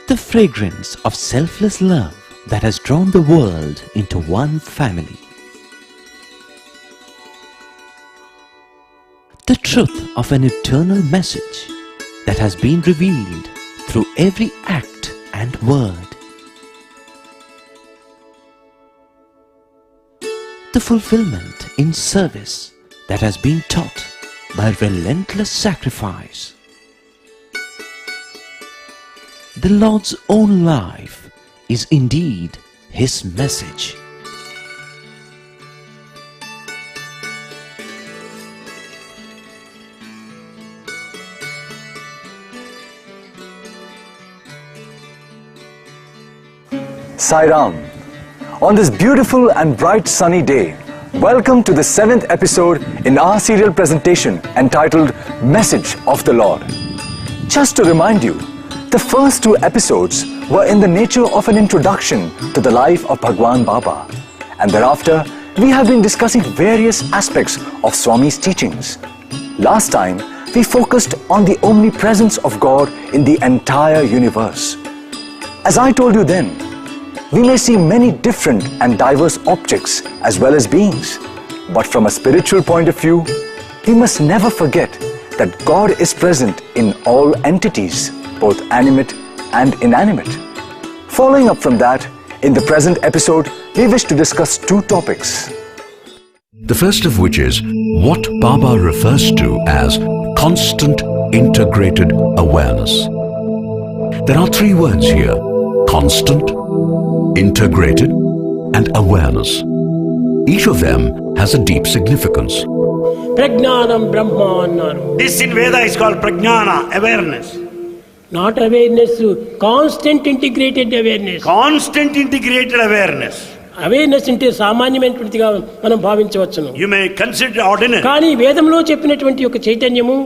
The fragrance of selfless love that has drawn the world into one family. The truth of an eternal message that has been revealed through every act and word. The fulfillment in service that has been taught by relentless sacrifice. The Lord's own life is indeed His message. Sai Ram. On this beautiful and bright sunny day, welcome to the 7th episode in our serial presentation entitled Message of the Lord. Just to remind you, the first 2 episodes were in the nature of an introduction to the life of Bhagwan Baba, and thereafter we have been discussing various aspects of Swami's teachings. Last time we focused on the omnipresence of God in the entire universe. As I told you then, we may see many different and diverse objects as well as beings, but from a spiritual point of view, we must never forget that God is present in all entities, both animate and inanimate. Following up from that, in the present episode, we wish to discuss 2 topics. The first of which is what Baba refers to as constant integrated awareness. There are 3 words here: constant, integrated and awareness. Each of them has a deep significance. Prajnanam Brahma. This in Veda is called Prajnana, awareness. Not awareness, constant integrated awareness. Constant integrated awareness. Awareness అంటే సామాన్యమైనటువంటిగా మనం భావించవచ్చును. You may consider ordinary. కానీ వేదంలో చెప్పినటువంటి యొక్క చైతన్యము,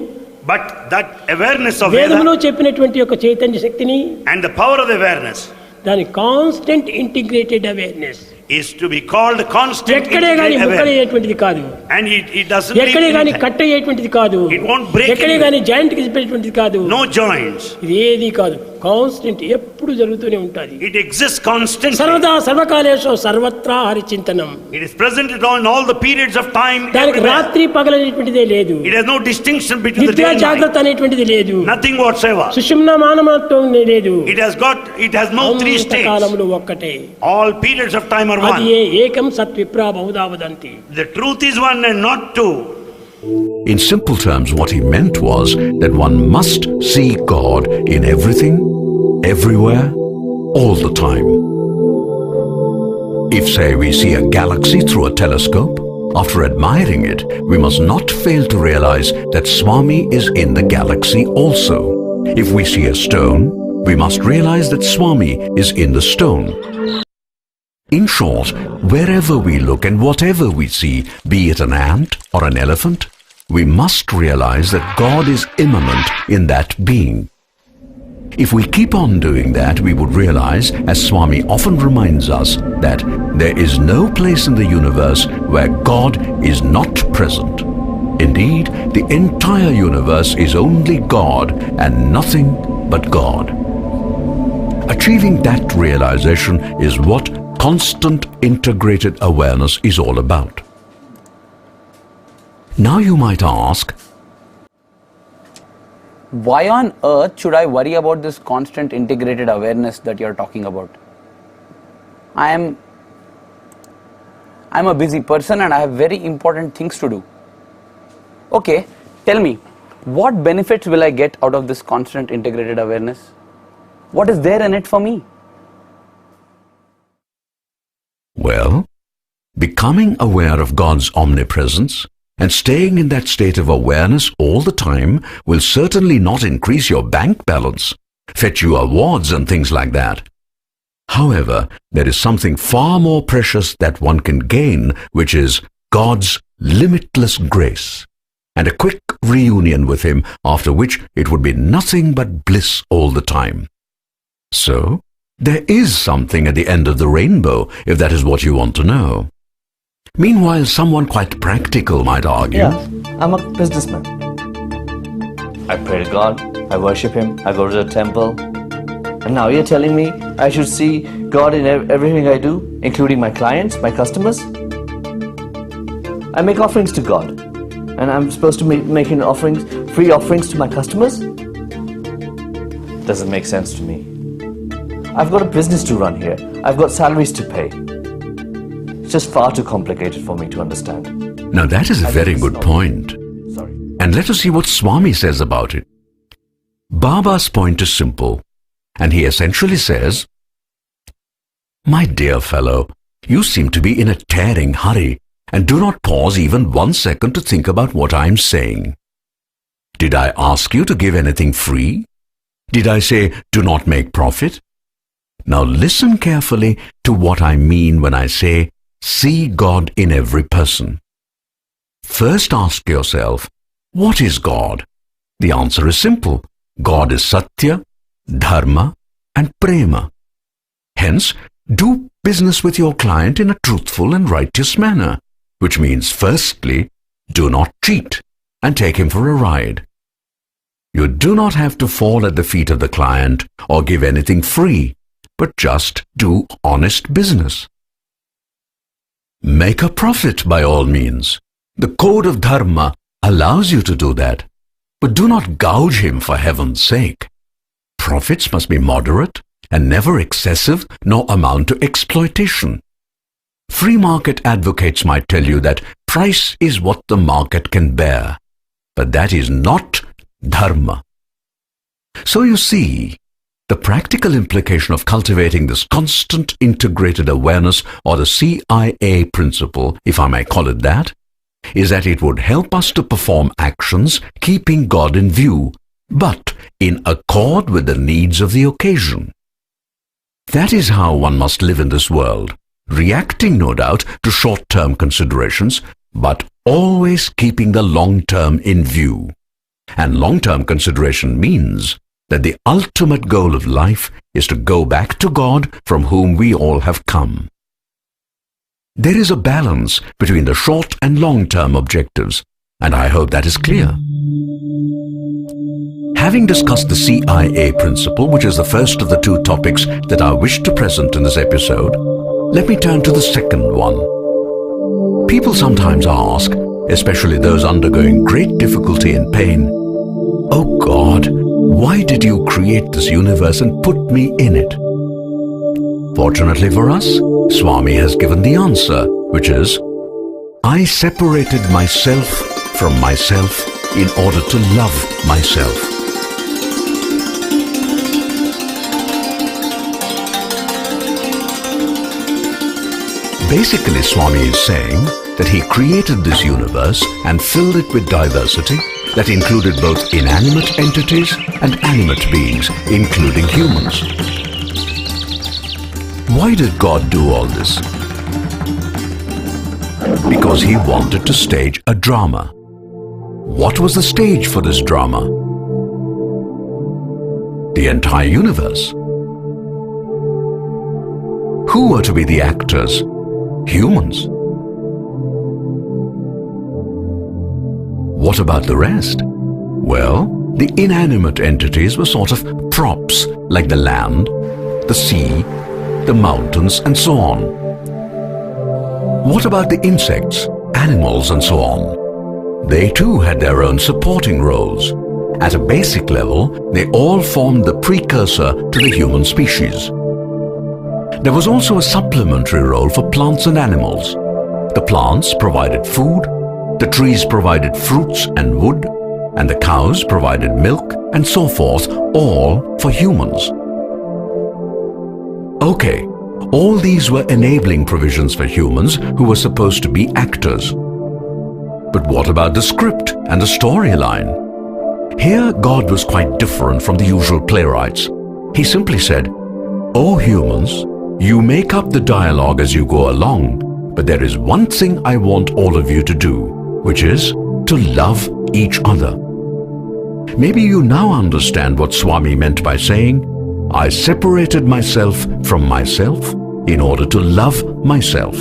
but that awareness of వేదంలో చెప్పినటువంటి యొక్క చైతన్య శక్తిని and the power of the awareness, దాని constant integrated awareness is to be called constant ఎక్కడే గాని ముక్కలయ్యేటువంటిది కాదు, and it doesn't ఎక్కడే గాని కట్ అయ్యేటువంటిది కాదు, it won't break, ఎక్కడే గాని జాయింట్ కి చెప్పేటువంటిది కాదు, no joints, ఇది ఏది కాదు, కాన్స్టెంట్ ఎప్పుడు జరుగుతూనే ఉంటుంది. it exists constantly, సర్వదా సర్వకాలేషు సర్వత్రా హరిచింతనం. it is present in all the periods of time. దానికి రాత్రి పగలనేటువంటిదే లేదు. it has no distinction between the day నిద్ర and జాగ్రత్త night, అనేటువంటిది లేదు, nothing whatsoever. సుషుమ్న మానమత్వం లేదు. it has no 3 states. కాలములు ఒక్కటే, all periods of time are one. అది ఏకం సత్విప్రా బహుధా వదంతి. the truth is one and not 2. In simple terms, what he meant was that one must see God in everything, everywhere, all the time. If, say, we see a galaxy through a telescope, after admiring it, we must not fail to realize that Swami is in the galaxy also. If we see a stone, we must realize that Swami is in the stone. In short, wherever we look and whatever we see, be it an ant or an elephant, we must realize that God is immanent in that being. If we keep on doing that, we would realize, as Swami often reminds us, that there is no place in the universe where God is not present. Indeed, the entire universe is only God and nothing but God. Achieving that realization is what constant integrated awareness is all about. Now you might ask, why on earth should I worry about this constant integrated awareness that you're talking about? I'm a busy person and I have very important things to do. Okay, tell me, what benefits will I get out of this constant integrated awareness? What is there in it for me? well, becoming aware of God's omnipresence and staying in that state of awareness all the time will certainly not increase your bank balance, fetch you awards and things like that. However, there is something far more precious that one can gain, which is God's limitless grace, and a quick reunion with Him, after which it would be nothing but bliss all the time. So, there is something at the end of the rainbow, if that is what you want to know. Meanwhile, someone quite practical might argue, Yeah, I'm a businessman. I pray to God, I worship Him, I go to the temple, I And now you're telling me I should see God in everything I do, including my clients, my customers? I make offerings to God, and I'm supposed to be making offerings, free offerings to my customers? Doesn't make sense to me. I've got a business to run here. I've got salaries to pay. It's just far too complicated for me to understand. Now that is a very good point. Sorry. And let us see what Swami says about it. Baba's point is simple, and he essentially says, "My dear fellow, you seem to be in a tearing hurry and do not pause even 1 second to think about what I am saying. Did I ask you to give anything free? Did I say do not make profit? Now listen carefully to what I mean when I say see God in every person. First ask yourself, what is God? The answer is simple. God is Sathya, Dharma and Prema. Hence, do business with your client in a truthful and righteous manner, which means firstly, do not cheat and take him for a ride. You do not have to fall at the feet of the client or give anything free, but just do honest business. Make a profit by all means. The code of Dharma allows you to do that, but do not gouge him for heaven's sake. Profits must be moderate and never excessive nor amount to exploitation. Free market advocates might tell you that price is what the market can bear, but that is not Dharma. So you see, the practical implication of cultivating this constant integrated awareness, or the CIA principle, if I may call it that, is that it would help us to perform actions keeping God in view, but in accord with the needs of the occasion. That is how one must live in this world, reacting no doubt to short-term considerations, but always keeping the long-term in view. And long-term consideration means that the ultimate goal of life is to go back to God from whom we all have come. There is a balance between the short and long-term objectives, and I hope that is clear. Having discussed the CIA principle, which is the first of the two topics that I wish to present in this episode, let me turn to the second one. People sometimes ask, especially those undergoing great difficulty and pain, "Oh God, why did you create this universe and put me in it?" Fortunately for us, Swami has given the answer, which is, I separated myself from myself in order to love myself. Basically, Swami is saying that he created this universe and filled it with diversity that included both inanimate entities and animate beings, including humans. Why did God do all this? Because he wanted to stage a drama. What was the stage for this drama? The entire universe. Who were to be the actors? Humans. What about the rest? Well, the inanimate entities were sort of props, like the land, the sea, the mountains, and so on. What about the insects, animals, and so on? They too had their own supporting roles. At a basic level, they all formed the precursor to the human species. There was also a supplementary role for plants and animals. The plants provided food, the trees provided fruits and wood, and the cows provided milk, and so forth, all for humans. Okay, all these were enabling provisions for humans who were supposed to be actors. But what about the script and the storyline? Here, God was quite different from the usual playwrights. He simply said, "Oh humans, you make up the dialogue as you go along, but there is one thing I want all of you to do, which is to love each other." Maybe you now understand what Swami meant by saying, I separated myself from myself in order to love myself.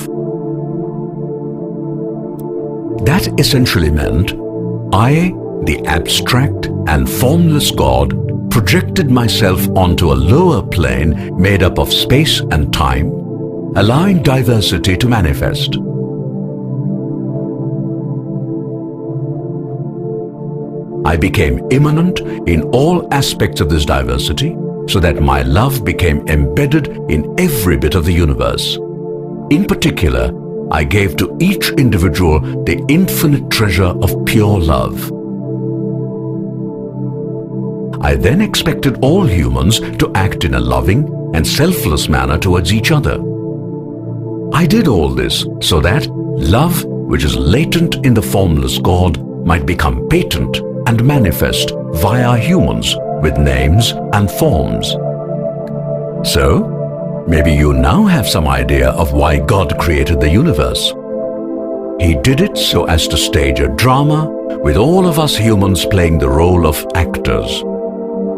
That essentially meant I, the abstract and formless God, projected myself onto a lower plane made up of space and time, allowing diversity to manifest. I became immanent in all aspects of this diversity, so that my love became embedded in every bit of the universe. In particular, I gave to each individual the infinite treasure of pure love. I then expected all humans to act in a loving and selfless manner towards each other. I did all this so that love, which is latent in the formless God, might become patent and manifest via humans with names and forms. So, maybe you now have some idea of why God created the universe. He did it so as to stage a drama with all of us humans playing the role of actors.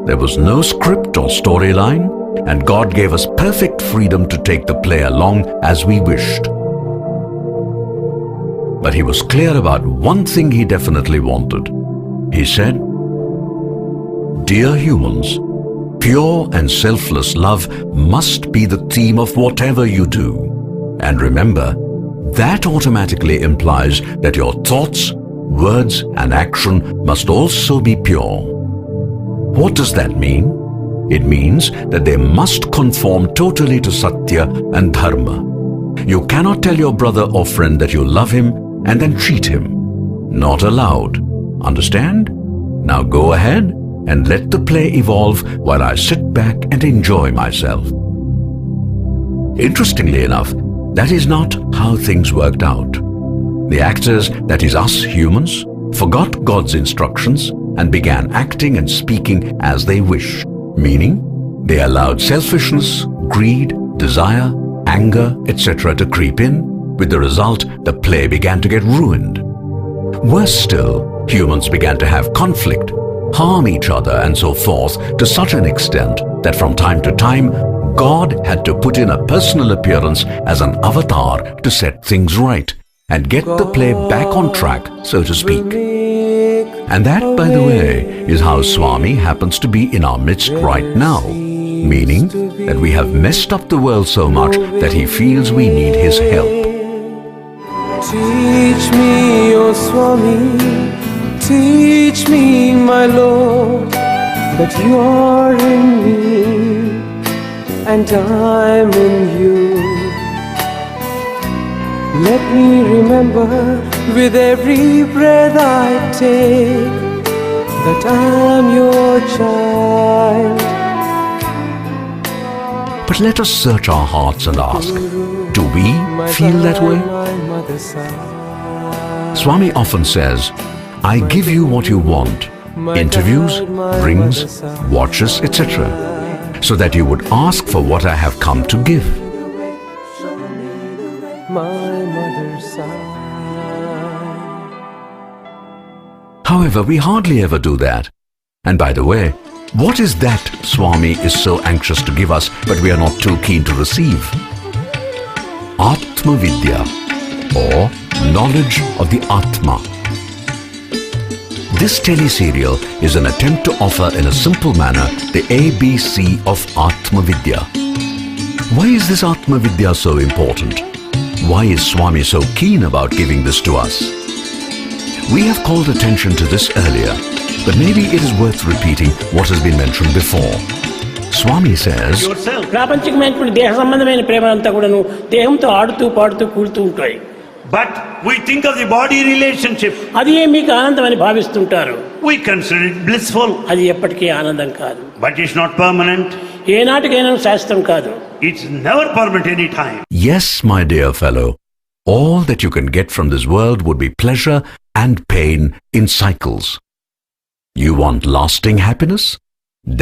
There was no script or storyline, and God gave us perfect freedom to take the play along as we wished. But he was clear about one thing he definitely wanted. He said, "Dear humans, pure and selfless love must be the theme of whatever you do. And remember, that automatically implies that your thoughts, words and action must also be pure." What does that mean? It means that they must conform totally to Satya and Dharma. You cannot tell your brother or friend that you love him and then cheat him. Not allowed. Understand? Now go ahead and let the play evolve while I sit back and enjoy myself. Interestingly enough, that is not how things worked out. The actors, that is us humans, forgot God's instructions and began acting and speaking as they wished, meaning they allowed selfishness, greed, desire, anger, etc. to creep in, with the result the play began to get ruined. Worse still, humans began to have conflict, harm each other and so forth to such an extent that from time to time God had to put in a personal appearance as an avatar to set things right and get the play back on track, so to speak. And that, by the way, is how Swami happens to be in our midst right now, meaning that we have messed up the world so much that he feels we need his help. Teach me, O Swami, teach me, my Lord, that you are in me and I'm in you. Let me remember with every breath I take that I'm your child. But let us search our hearts and ask, do we feel that way? Swami often says, "I give you what you want, interviews, rings, watches, etc., so that you would ask for what I have come to give." However, we hardly ever do that. And by the way, what is that Swami is so anxious to give us but we are not too keen to receive? Atma Vidya, or knowledge of the Atma. This teleserial is an attempt to offer in a simple manner the ABC of Atma Vidya. Why is this Atma Vidya so important? Why is Swami so keen about giving this to us? We have called attention to this earlier, but maybe it is worth repeating what has been mentioned before. Swami says, yourself. ప్రాపంచికమైనటువంటి దేహ సంబంధమైన ప్రేమలంతా కూడాను దేహంతో ఆడుతూ పాడుతూ కూడుతూ ఉంటాయి. But we think of the body relationship. అది మీకు ఆనందం అని భావిస్తుంటారు. We consider it blissful. అది ఎప్పటికీ ఆనందం కాదు. But it's not permanent. ఏనాటికైనా శాశ్వతం కాదు. It's never permanent any time. yes, my dear fellow, all that you can get from this world would be pleasure and pain in cycles. You want lasting happiness?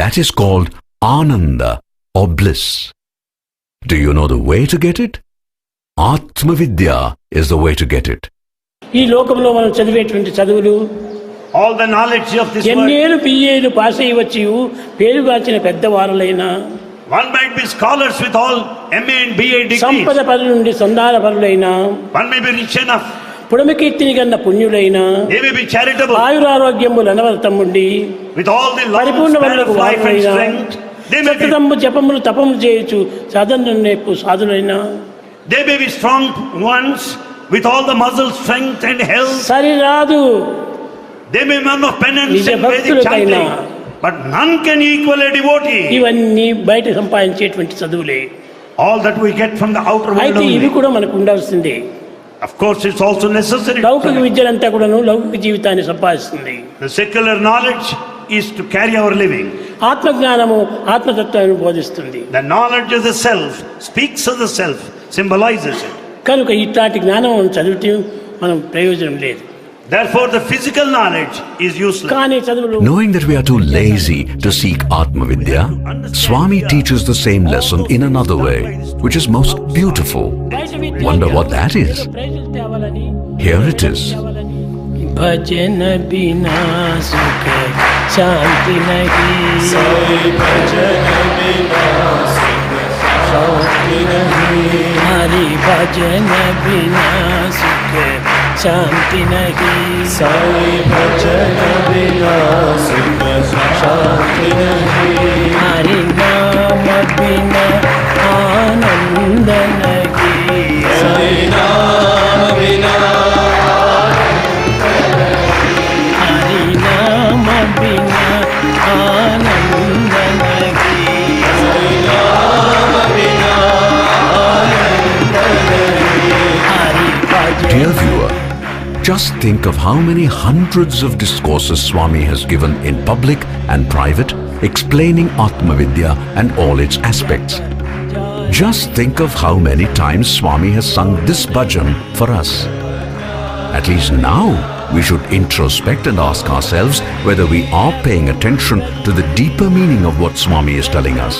That is called Ananda or bliss. Do you know the way to get it? Atma Vidya is the way to get it. ఈ లోకంలో మనం చదివేటువంటి చదువులు All the knowledge of this world. ఎన్నేళ్ళు పిఏలు pass అయ్యి వచ్చి పేరుగాచిన పెద్దవారులైనా One might be scholars with all MA and BA degrees. సంపద పరుల నుండి సంధాన పరులైనా One may be rich enough. పుడమికీర్తిని కన్న పుణ్యులైనా They may be charitable. ఆయురారోగ్యములు అనవరతం ఉండి with all the laws పరిపూర్ణ span వల్లకు of life and వారైనా strength. They may be, సతతము జపములు తపములు చేయొచ్చు సాధన నేర్పు సాధులైనా they may be strong ones with all the muscle strength and health. సరిరాదు. They may be men of penance నిజ and Vedic భక్తులకైనా chanting, but none can equal a devotee. ఇవన్నీ బయట సంపాదించేటువంటి చదువులే. All that we get from the outer world అయితే ఇవి only. కూడా మనకు ఉండాల్సిందే. Of course, it's also necessary. లౌకిక విద్యలంతా కూడాను లౌకిక జీవితాన్ని సంపాదిస్తుంది. The secular knowledge is to carry our living. ఆత్మజ్ఞానము ఆత్మతత్వాన్ని బోధిస్తుంది. The knowledge of the self speaks of the self, symbolizes it. కనుక ఇట్లాంటి జ్ఞానం చదివితే మనం ప్రయోజనం లేదు. Therefore, the physical knowledge is useless. కానీ చదువులు Knowing that we are too lazy to seek Atma Vidya, Swami teaches the same lesson in another way, which is most beautiful. Wonder what that is? Here it is. भजन बिना सुख शांति नहीं, भजन बिना सुख शांति नहीं, हरि भजन बिना सुख शांति नहीं, साई भजन बिना सुख शांति नहीं, हरि नाम बिना आनंद नहीं, साई नाम बिना बिना आनंद नहीं, बिना आनंद नहीं। Dear viewer, just think of how many hundreds of discourses Swami has given in public and private, explaining Atma Vidya and all its aspects. Just think of how many times Swami has sung this bhajan for us. At least now, we should introspect and ask ourselves whether we are paying attention to the deeper meaning of what Swami is telling us.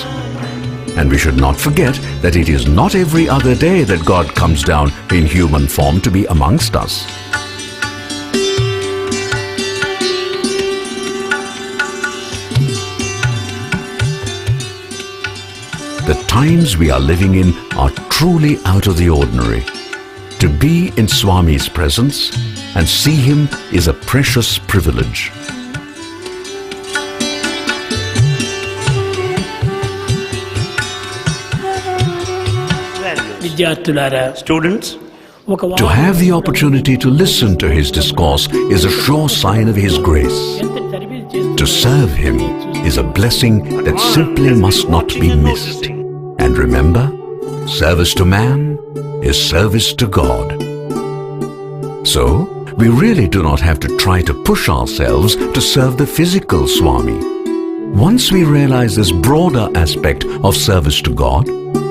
And we should not forget that it is not every other day that God comes down in human form to be amongst us. The times we are living in are truly out of the ordinary. To be in Swami's presence and see him is a precious privilege. విద్యార్థులారా, Students, To have the opportunity to listen to his discourse is a sure sign of his grace. To serve him is a blessing that simply must not be missed. And remember, service to man is service to God. So, we really do not have to try to push ourselves to serve the physical Swami. Once we realize this broader aspect of service to God,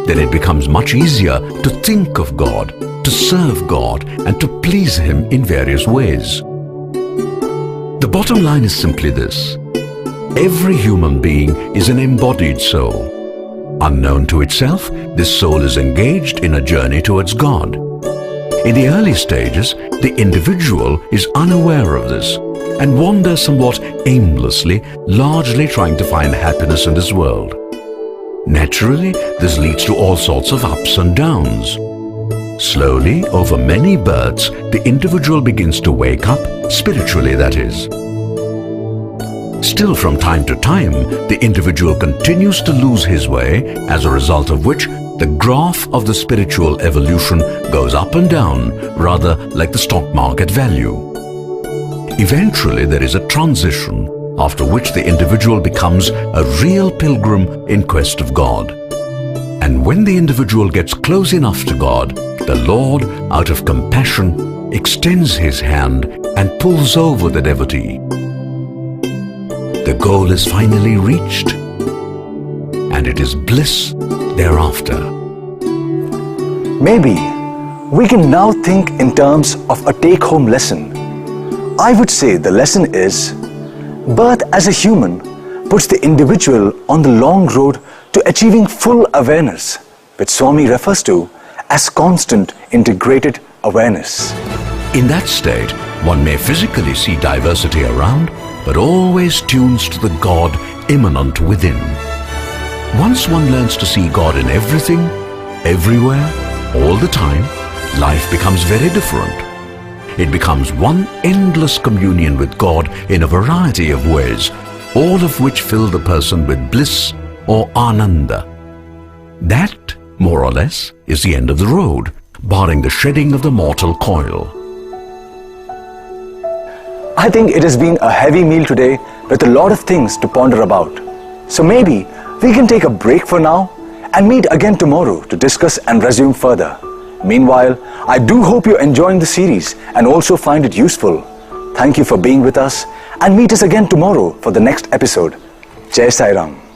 then it becomes much easier to think of God, to serve God, and to please Him in various ways. The bottom line is simply this: every human being is an embodied soul. Unknown to itself, this soul is engaged in a journey towards God. In the early stages, the individual is unaware of this and wanders somewhat aimlessly, largely trying to find happiness in this world. Naturally, this leads to all sorts of ups and downs. Slowly, over many births, the individual begins to wake up, spiritually that is. Still, from time to time, the individual continues to lose his way, as a result of which the graph of the spiritual evolution goes up and down, rather like the stock market value. Eventually, there is a transition, after which the individual becomes a real pilgrim in quest of God. And when the individual gets close enough to God, the Lord, out of compassion, extends his hand and pulls over the devotee. The goal is finally reached, and it is bliss thereafter. Maybe we can now think in terms of a take-home lesson. I would say the lesson is: birth as a human puts the individual on the long road to achieving full awareness, which Swami refers to as constant integrated awareness. In that state, one may physically see diversity around, but always tunes to the God immanent within. Once one learns to see God in everything, everywhere, all the time, life becomes very different. It becomes one endless communion with God in a variety of ways, all of which fill the person with bliss or ananda. That, more or less, is the end of the road, barring the shedding of the mortal coil. I think it has been a heavy meal today with a lot of things to ponder about. So maybe we can take a break for now and meet again tomorrow to discuss and resume further. Meanwhile, I do hope you're enjoying the series and also find it useful. Thank you for being with us and meet us again tomorrow for the next episode. Jai Sai Ram.